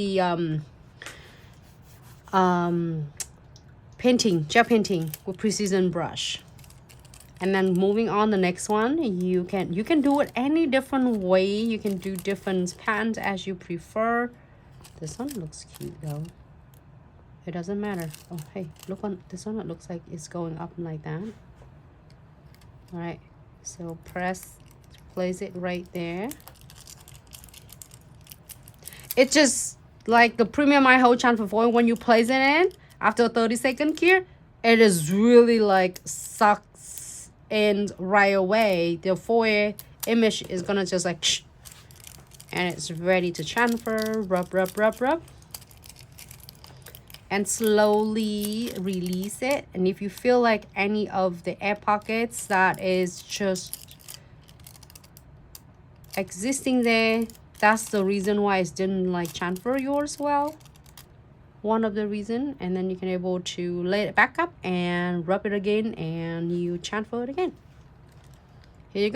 the painting, gel painting with precision brush. And then moving on the next one, you can do it any different way. You can do different patterns as you prefer. This one looks cute though. It doesn't matter. Oh hey, look on this one. It looks like it's going up like that. All right, so place it right there. It's just like the premium eye hold chamfer foil. When you place it in after 30-second cure, it is really like sucks in right away. The foil image is gonna just like shh, and it's ready to transfer. Rub, and slowly release it. And if you feel like any of the air pockets that is just existing there, that's the reason why it didn't like transfer yours well. One of the reason. And then you can able to lay it back up and rub it again, and you transfer it again. Here you go.